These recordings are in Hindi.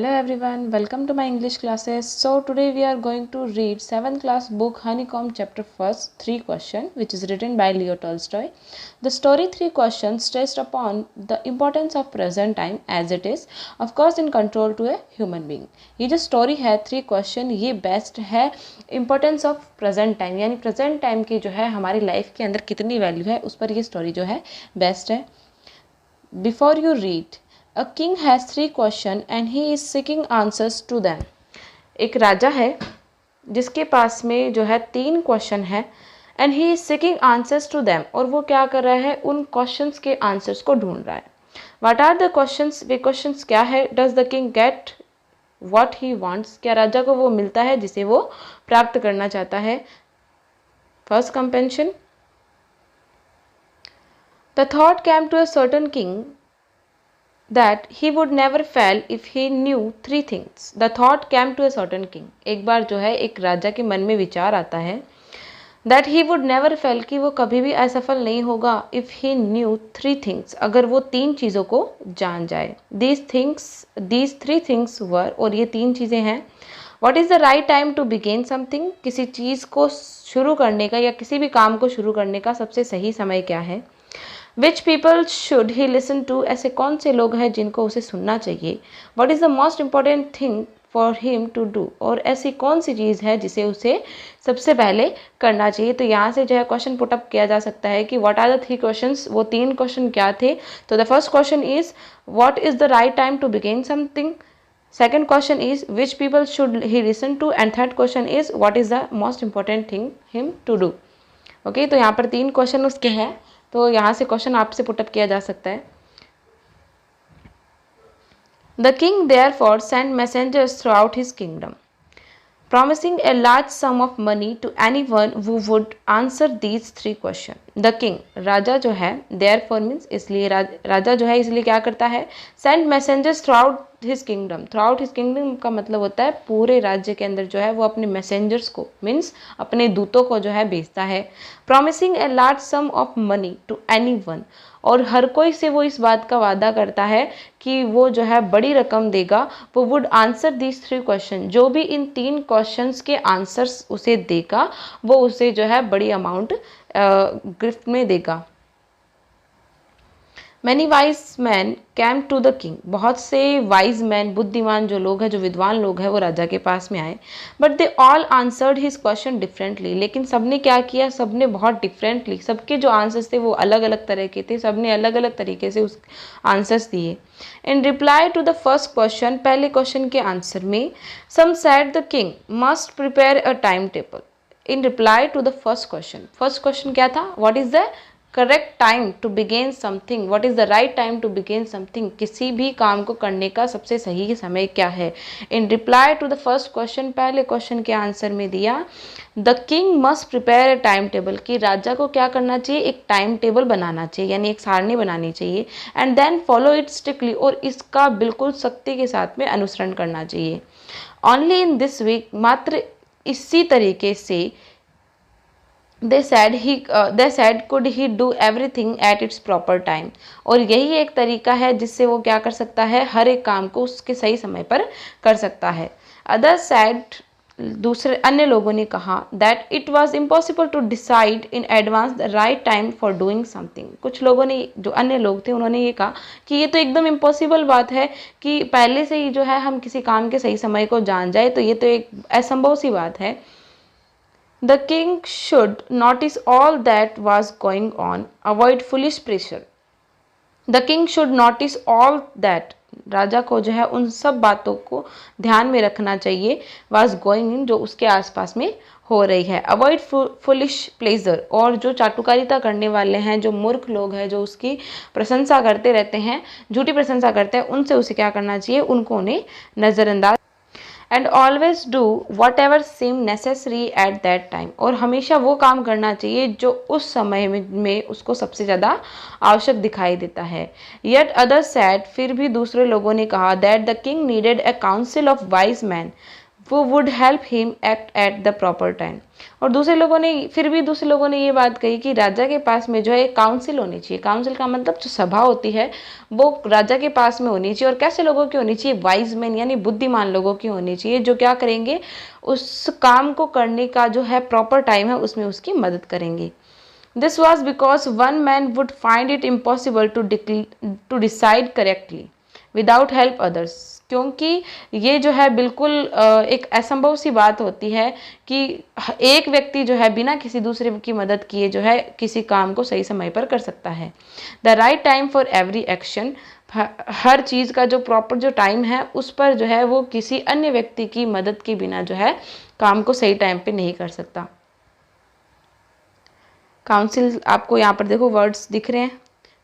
Hello everyone, welcome to my English classes. So today we are going to read 7th class book Honeycomb chapter 1st 3 question which is written by Leo Tolstoy. The story 3 questions stressed upon the importance of present time as it is of course in control to a human being. ये जो story है 3 question ये best है importance of present time यानी present time की जो है हमारी life के अंदर कितनी value है उस पर ये story जो है best है. Before you read, a king has 3 questions and he is seeking answers to them. एक राजा है जिसके पास में जो है 3 क्वेश्चन है and he is seeking answers to them और वो क्या कर रहा है उन क्वेश्चंस के आंसर्स को ढूंढ रहा है. What are the questions? Way questions क्या है? Does the king get what he wants? क्या राजा को वो मिलता है जिसे वो प्राप्त करना चाहता है? First comprehension. The thought came to a certain king that he would never fail if he knew 3 things. The thought came to a certain king. एक बार जो है एक राजा के मन में विचार आता है that he would never fail कि वो कभी भी असफल नहीं होगा if he knew 3 things अगर वो 3 चीज़ों को जान जाए. These 3 things were और ये 3 चीज़ें हैं. What is the right time to begin something? किसी चीज़ को शुरू करने का या किसी भी काम को शुरू करने का सबसे सही समय क्या है? Which people should he listen to? ऐसे कौन से लोग हैं जिनको उसे सुनना चाहिए? What is the most important thing for him to do? और ऐसी कौन सी चीज़ है जिसे उसे सबसे पहले करना चाहिए? तो यहाँ से जो है क्वेश्चन पुट अप किया जा सकता है कि what are the 3 questions? वो 3 क्वेश्चन क्या थे? तो the first question is what is the right time to begin something? Second question is which people should he listen to? And third question is what is the most important thing him to do? Okay तो यहाँ पर 3 क्वेश्चन उसके हैं तो यहाँ से क्वेश्चन आपसे पुटअप किया जा सकता है. The king therefore sent messengers throughout his kingdom, promising a large sum of money to anyone who would answer these 3 questions. The king राजा जो है therefore means इसलिए राजा जो है इसलिए क्या करता है send messengers throughout his kingdom. throughout his kingdom का मतलब होता है पूरे राज्य के अंदर जो है वो अपने मैसेंजर्स को मीन्स अपने दूतों को जो है भेजता है. promising a large sum of money to anyone और हर कोई से वो इस बात का वादा करता है कि वो जो है बड़ी रकम देगा. वो वुड आंसर दीज 3 क्वेश्चन जो भी इन 3 क्वेश्चंस के आंसर्स उसे देगा वो उसे जो है बड़ी अमाउंट गिफ्ट में देगा. Many wise men came to the king. बहुत से wise men बुद्धिमान जो लोग हैं जो विद्वान लोग हैं वो राजा के पास में आए. But they all answered his question differently. लेकिन सबने क्या किया सबने बहुत differently सबके जो आंसर्स थे वो अलग अलग तरह के थे सबने अलग अलग तरीके से उस आंसर्स दिए. In reply to the first question पहले क्वेश्चन के आंसर में some said the king must prepare a timetable. In reply to the first question क्या था? What is the correct time to begin something? What is the right time to begin something? किसी भी काम को करने का सबसे सही समय क्या है? In reply to the first question पहले क्वेश्चन के आंसर में दिया The king must prepare a timetable कि राजा को क्या करना चाहिए एक टाइम टेबल बनाना चाहिए यानी एक सारणी बनानी चाहिए and then follow it strictly और इसका बिल्कुल सख्ती के साथ में अनुसरण करना चाहिए. Only in this week मात्र इसी तरीके से they said could he do everything at its proper time और यही एक तरीका है जिससे वो क्या कर सकता है हर एक काम को उसके सही समय पर कर सकता है. Others said दूसरे अन्य लोगों ने कहा that it was impossible to decide in advance the right time for doing something. कुछ लोगों ने जो अन्य लोग थे उन्होंने ये कहा कि ये तो एकदम इम्पॉसिबल बात है कि पहले से ही जो है हम किसी काम के सही समय को जान जाए तो ये तो एक असंभव सी बात है. The king should notice all that was going on, avoid foolish pressure. The king should notice all that. राजा को जो है उन सब बातों को ध्यान में रखना चाहिए was going in जो उसके आसपास में हो रही है. Avoid foolish pleasure और जो चाटुकारिता करने वाले हैं जो मूर्ख लोग हैं जो उसकी प्रशंसा करते रहते हैं झूठी प्रशंसा करते हैं उनसे उसे क्या करना चाहिए उनको उन्हें नज़रअंदाज and always do whatever seem necessary at that time और हमेशा वो काम करना चाहिए जो उस समय में उसको सबसे ज़्यादा आवश्यक दिखाई देता है. Yet others said फिर भी दूसरे लोगों ने कहा that the king needed a council of wise men वो would help him act at the proper time. और दूसरे लोगों ने ये बात कही कि राजा के पास में जो है एक काउंसिल होनी चाहिए। काउंसिल का मतलब जो सभा होती है वो राजा के पास में होनी चाहिए। और कैसे लोगों की होनी चाहिए? वाइज मैन यानी बुद्धिमान लोगों की होनी चाहिए, जो क्या करेंगे, उस काम को करने का जो है प्रॉपर टाइम है उसमें उसकी मदद करेंगे। This was because one man would find it impossible to decide correctly without help others. क्योंकि ये जो है बिल्कुल एक असंभव सी बात होती है कि एक व्यक्ति जो है बिना किसी दूसरे की मदद किए जो है किसी काम को सही समय पर कर सकता है। The right time for every action, हर चीज़ का जो प्रॉपर जो टाइम है उस पर जो है वो किसी अन्य व्यक्ति की मदद के बिना जो है काम को सही टाइम पे नहीं कर सकता। काउंसिल, आपको यहाँ पर देखो वर्ड्स दिख रहे हैं।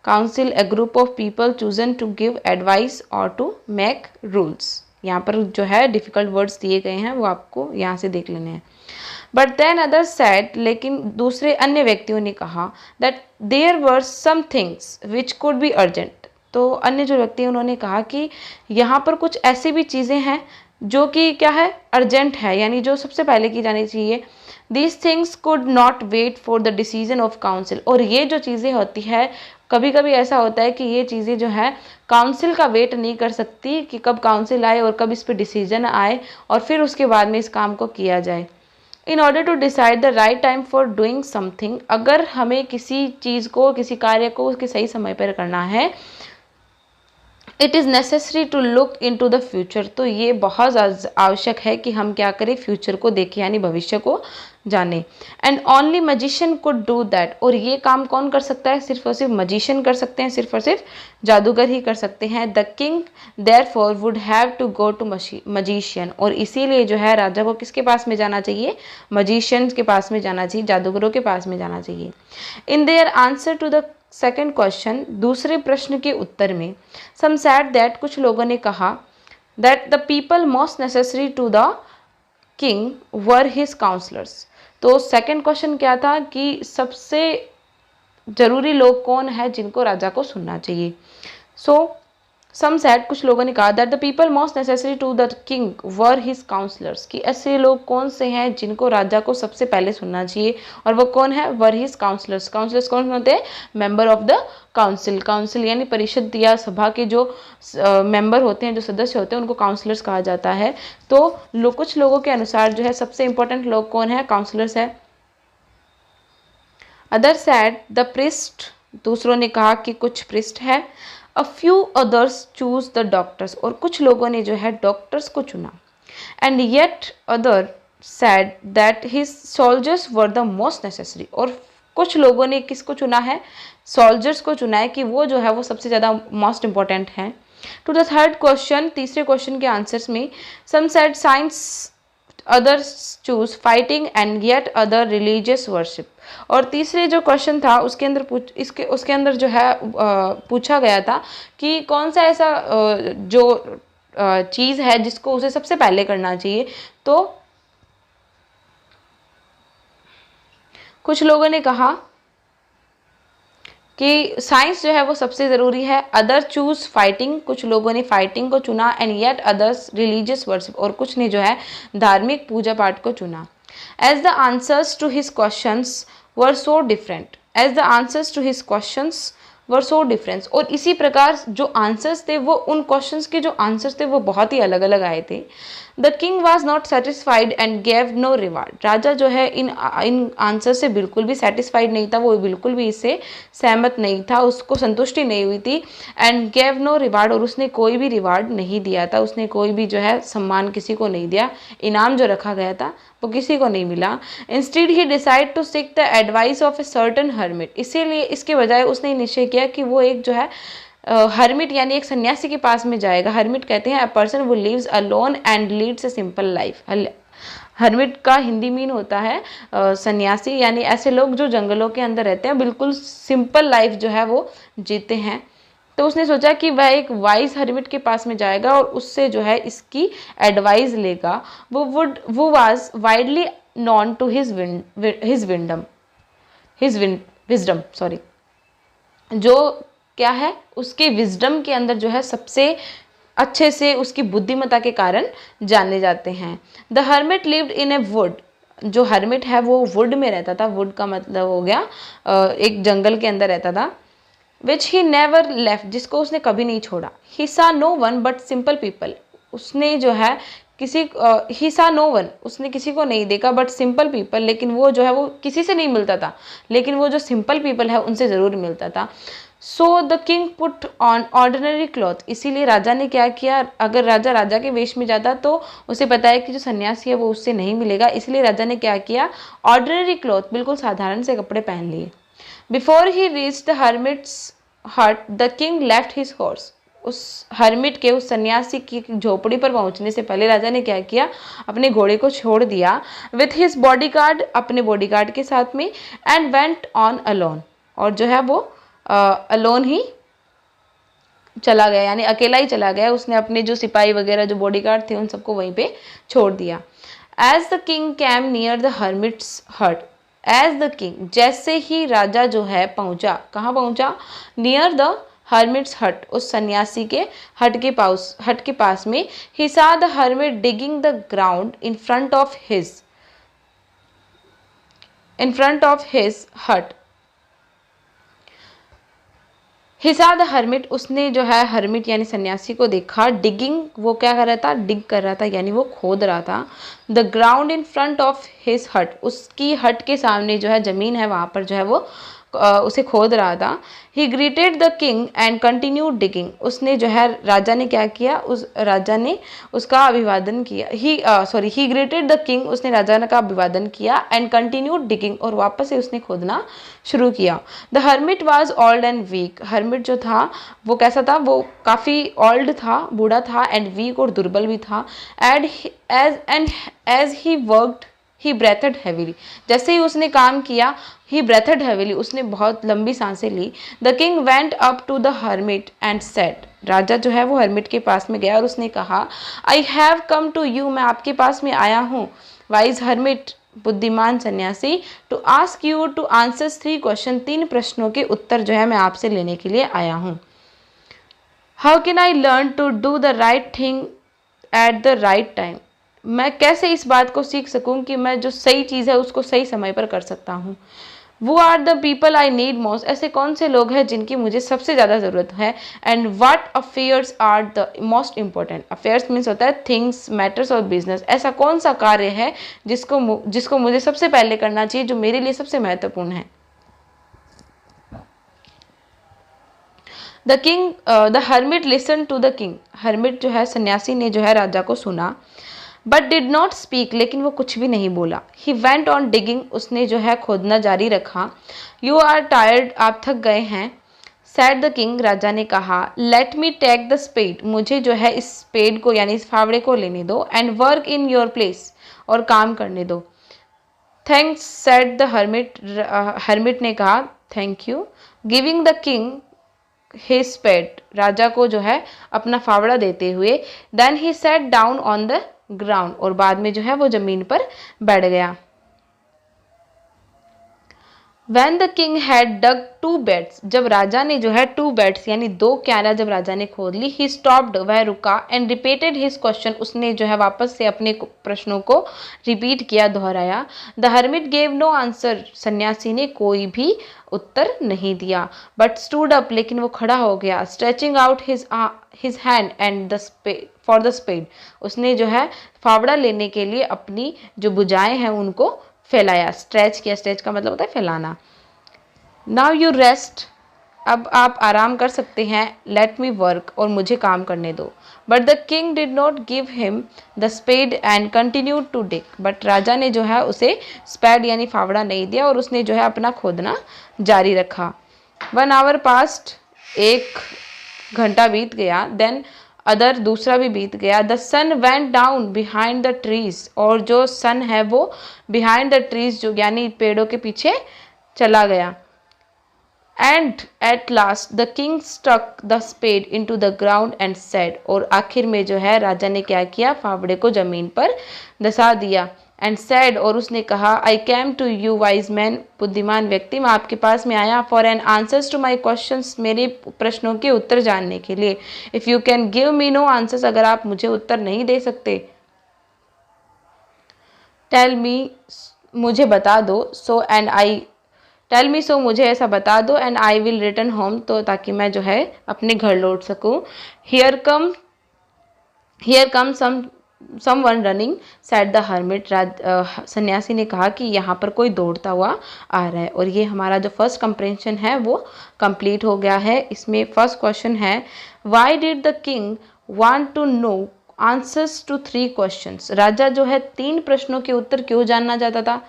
Council, a group of people chosen to give advice और टू मेक रूल्स। यहाँ पर जो है डिफिकल्ट वर्ड्स दिए गए हैं वो आपको यहाँ से देख लेने हैं। बट देन अदर्स सेड, लेकिन दूसरे अन्य व्यक्तियों ने कहा, that there were some things which could be urgent. तो अन्य जो व्यक्ति हैं उन्होंने कहा कि यहाँ पर कुछ ऐसी भी चीज़ें हैं जो कि क्या है, अर्जेंट है, यानी जो सबसे पहले की जानी चाहिए। These things could not wait for the decision of council. और ये जो चीज़ें होती है, कभी कभी ऐसा होता है कि ये चीज़ें जो है काउंसिल का वेट नहीं कर सकती कि कब काउंसिल आए और कब इस पर डिसीजन आए और फिर उसके बाद में इस काम को किया जाए। In order to decide the right time for doing something, अगर हमें किसी चीज़ को, किसी कार्य को उसके सही समय पर करना है, it is necessary to look into the future. तो ये बहुत आवश्यक है कि हम क्या करें, फ्यूचर को देखें, यानी भविष्य को जाने। And only magician could do that. और ये काम कौन कर सकता है? सिर्फ और सिर्फ मजिशियन कर सकते हैं, सिर्फ और सिर्फ जादूगर ही कर सकते हैं। The king therefore would have to go to magician. और इसीलिए जो है राजा को किसके पास में जाना चाहिए? मजिशियन के पास में जाना चाहिए, जादूगरों के पास में जाना चाहिए। In their answer to the second question, दूसरे प्रश्न के उत्तर में, सम सेड दैट, कुछ लोगों ने कहा, that the people most necessary to the king were his councillors. तो सेकेंड क्वेश्चन क्या था कि सबसे जरूरी लोग कौन है जिनको राजा को सुनना चाहिए। सो सम सेड, कुछ लोगों ने कहा, that the people most necessary to the king were his councillors, कि ऐसे लोग कौन से हैं जिनको राजा को सबसे पहले सुनना चाहिए। और वो कौन है? वर हिज काउंसलर्स। काउंसलर्स कौन होते हैं? Member of the council. Council यानी परिषद या सभा के जो मेंबर होते हैं, जो सदस्य होते हैं, उनको काउंसलर्स कहा जाता है। तो कुछ लोगों के अनुसार जो है सबसे इंपॉर्टेंट लोग कौन है? काउंसलर्स है। अदर सेड द प्रिस्ट, दूसरों ने कहा कि कुछ प्रिस्ट है। A few others choose the doctors, और कुछ लोगों ने जो है डॉक्टर्स को चुना। And yet other said that his soldiers were the most necessary, और कुछ लोगों ने किसको चुना है? सोल्जर्स को चुना है कि वो जो है वो सबसे ज़्यादा मोस्ट इंपॉर्टेंट है। टू द थर्ड क्वेश्चन, तीसरे क्वेश्चन के आंसर्स में, some said science, others chose fighting and yet other religious worship. और तीसरे जो क्वेश्चन था उसके अंदर उसके अंदर जो है पूछा गया था कि कौन सा ऐसा जो चीज़ है जिसको उसे सबसे पहले करना चाहिए। तो कुछ लोगों ने कहा कि साइंस जो है वो सबसे ज़रूरी है। अदर चूज फाइटिंग, कुछ लोगों ने फाइटिंग को चुना। And yet others religious worship, और कुछ ने जो है धार्मिक पूजा पाठ को चुना। As the answers to his questions were so different, as the answers to his questions were so difference, और इसी प्रकार जो आंसर्स थे वो, उन क्वेश्चंस के जो आंसर्स थे वो बहुत ही अलग अलग आए थे। The king was not satisfied and gave no reward. राजा जो है इन आंसर से बिल्कुल भी सेटिस्फाइड नहीं था, वो बिल्कुल भी इससे सहमत नहीं था, उसको संतुष्टि नहीं हुई थी। एंड गेव नो रिवार्ड, और उसने कोई भी रिवार्ड नहीं दिया था, उसने कोई भी जो है सम्मान किसी को नहीं दिया, इनाम जो रखा गया था वो किसी को नहीं मिला। Instead he decide to seek the advice of a certain hermit, इसीलिए इसके बजाय उसने निश्चय किया कि वो एक जो है हर्मिट यानी एक सन्यासी के पास में जाएगा। हर्मिट कहते हैं a person who lives alone and leads a simple life. Hermit का हिंदी मीन होता है सन्यासी, यानी ऐसे लोग जो जंगलों के अंदर रहते हैं, बिल्कुल सिंपल लाइफ जो है वो जीते हैं। तो उसने सोचा कि वह एक वाइज हर्मिट के पास में जाएगा और उससे जो है इसकी एडवाइस लेगा। वो was widely known to his wisdom, जो क्या है उसके विजडम के अंदर जो है सबसे अच्छे से उसकी बुद्धिमत्ता के कारण जाने जाते हैं। The hermit lived in A would, जो हर्मिट है वो वुड में रहता था, वुड का मतलब हो गया एक जंगल के अंदर रहता था। विच ही नेवर लेफ्ट, जिसको उसने कभी नहीं छोड़ा। He saw no one but simple people, उसने जो है ही सा नो वन, उसने किसी को नहीं देखा, बट सिंपल पीपल, लेकिन वो जो है वो किसी से नहीं मिलता था, लेकिन वो जो सिंपल पीपल है उनसे ज़रूर मिलता था। So the king put on ordinary cloth, इसीलिए राजा ने क्या किया, अगर राजा राजा के वेश में जाता तो उसे पता है कि जो सन्यासी है वो उससे नहीं मिलेगा, इसलिए राजा ने क्या किया, ऑर्डिनरी क्लॉथ, बिल्कुल साधारण से कपड़े पहन लिए। Before he reach the hermit's hut the king left his horse, उस हर्मिट के, उस सन्यासी की झोपड़ी पर पहुंचने से पहले राजा ने क्या किया, अपने घोड़े को छोड़ दिया। विथ हिज बॉडीगार्ड, अपने बॉडीगार्ड के साथ में, एंड वेंट ऑन अलोन, और जो है वो अलोन ही चला गया, यानी अकेला ही चला गया। उसने अपने जो सिपाही वगैरह जो बॉडीगार्ड थे उन सबको वहीं पे छोड़ दिया। As the king came near the hermit's hut, as the king, जैसे ही राजा जो है पहुंचा, कहाँ पहुंचा, नियर द हर्मिट्स हट, उस सन्यासी के हट के पास में। ही सा the hermit digging the ground in front of his हट। ही सा द हर्मिट, उसने जो है हर्मिट यानी सन्यासी को देखा। डिगिंग, वो क्या कर रहा था, डिग कर रहा था, यानी वो खोद रहा था। The ground in front of his हट, उसकी हट के सामने जो है ज़मीन है वहाँ पर जो है वो उसे खोद रहा था। ही greeted the king and continue digging, उसने जो है राजा ने क्या किया, उस राजा ने उसका अभिवादन किया। ही ग्रीटेड द किंग, उसने राजा का अभिवादन किया, एंड कंटिन्यू डिगिंग, और वापस से उसने खोदना शुरू किया। The hermit was old and weak, hermit जो था वो कैसा था, वो काफ़ी ओल्ड था, बूढ़ा था, एंड वीक, और दुर्बल भी था। As he worked he breathed heavily, जैसे ही उसने काम किया, ही ब्रेथड हैवीली, उसने बहुत लंबी सांसें ली। The king went up to the hermit and said, राजा जो है वो हर्मिट के पास में गया और उसने कहा, I have come to you, मैं आपके पास में आया हूँ, वाइज हर्मिट, बुद्धिमान सन्यासी, to ask you to answer 3 question, 3 प्रश्नों के उत्तर जो है मैं आपसे लेने के लिए आया हूँ। How can I learn to do the right thing at the right time, मैं कैसे इस बात को सीख सकूं कि मैं जो सही चीज़ है उसको सही समय पर कर सकता हूँ। Who are the people I need most, ऐसे कौन से लोग हैं जिनकी मुझे सबसे ज़्यादा ज़रूरत है। And what affairs are the most important, affairs means होता है थिंग्स, मैटर्स और बिजनेस, ऐसा कौन सा कार्य है जिसको मुझे सबसे पहले करना चाहिए, जो मेरे लिए सबसे महत्वपूर्ण है। The hermit listen to the king, hermit जो है सन्यासी ने जो है राजा को सुना। बट डिड नॉट स्पीक, लेकिन वो कुछ भी नहीं बोला। ही वेंट ऑन डिगिंग, उसने जो है खोदना जारी रखा। यू आर टायर्ड, आप थक गए हैं। सैड द किंग, राजा ने कहा। Let me take the spade, मुझे जो है इस स्पेड को यानी इस फावड़े को लेने दो। And work in your place, और काम करने दो। Thanks said the hermit, hermit ने कहा thank you. Giving the king his spade, राजा को जो है अपना फावड़ा देते हुए। Then he sat down on the ground, और बाद में जो है वो जमीन पर बैठ गया। When the king had dug 2 beds, जब राजा ने जो है 2 beds यानी 2 क्यारा जब राजा ने खोद ली, he stopped, वह रुका, and repeated his question, उसने जो है वापस से अपने प्रश्नों को रिपीट किया, दोहराया। The hermit gave no answer, सन्यासी ने कोई भी उत्तर नहीं दिया। But stood up, लेकिन वो खड़ा हो गया। Stretching out his hand and the for the spade, उसने जो है फावड़ा लेने के लिए अपनी जो भुजाएं हैं उनको फैलाया। स्ट्रेच किया, स्ट्रेच का मतलब होता है फैलाना। नाउ यू रेस्ट, अब आप आराम कर सकते हैं। लेट मी वर्क, और मुझे काम करने दो। But the king did not give him the spade and continue to dig, but राजा ने जो है उसे स्पेड यानी फावड़ा नहीं दिया, और उसने जो है अपना खोदना जारी रखा। 1 hour passed, 1 घंटा बीत गया। देन अदर, दूसरा भी बीत गया। The sun went down behind the trees, और जो सन है वो बिहाइंड द ट्रीज जो यानी पेड़ों के पीछे चला गया। And at last the king stuck the spade into the ground and said, और आखिर में जो है राजा ने क्या किया, फावड़े को जमीन पर धसा दिया। एंड सेड, और उसने कहा, I came to you wise man, बुद्धिमान व्यक्ति, मैं आपके पास में आया for an answers to my questions, मेरे प्रश्नों के उत्तर जानने के लिए। If you can give me no answers, अगर आप मुझे उत्तर नहीं दे सकते, टेल मी, मुझे बता दो, so and I, tell me सो, मुझे ऐसा बता दो, and I will return home, तो ताकि मैं जो है अपने घर लौट सकूँ। Here come someone running, said the hermit, सन्यासी ने कहा कि यहाँ पर कोई दौड़ता हुआ आ रहा है। और ये हमारा जो फर्स्ट कंप्रेंशन है वो कंप्लीट हो गया है। इसमें फर्स्ट क्वेश्चन है, why did the king want to know answers to 3 questions, राजा जो है 3 प्रश्नों के उत्तर क्यों जानना चाहता था।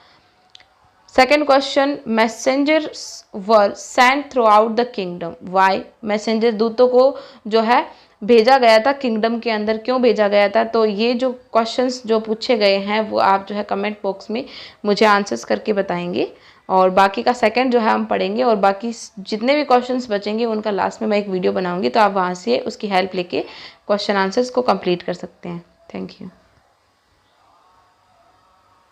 Second question, messengers were sent throughout the kingdom, why, messenger दूतों को जो है भेजा गया था किंगडम के अंदर, क्यों भेजा गया था। तो ये जो क्वेश्चंस जो पूछे गए हैं वो आप जो है कमेंट बॉक्स में मुझे आंसर्स करके बताएंगे, और बाकी का सेकंड जो है हम पढ़ेंगे, और बाकी जितने भी क्वेश्चंस बचेंगे उनका लास्ट में मैं एक वीडियो बनाऊंगी, तो आप वहाँ से उसकी हेल्प लेके क्वेश्चन आंसर्स को कंप्लीट कर सकते हैं। Thank you.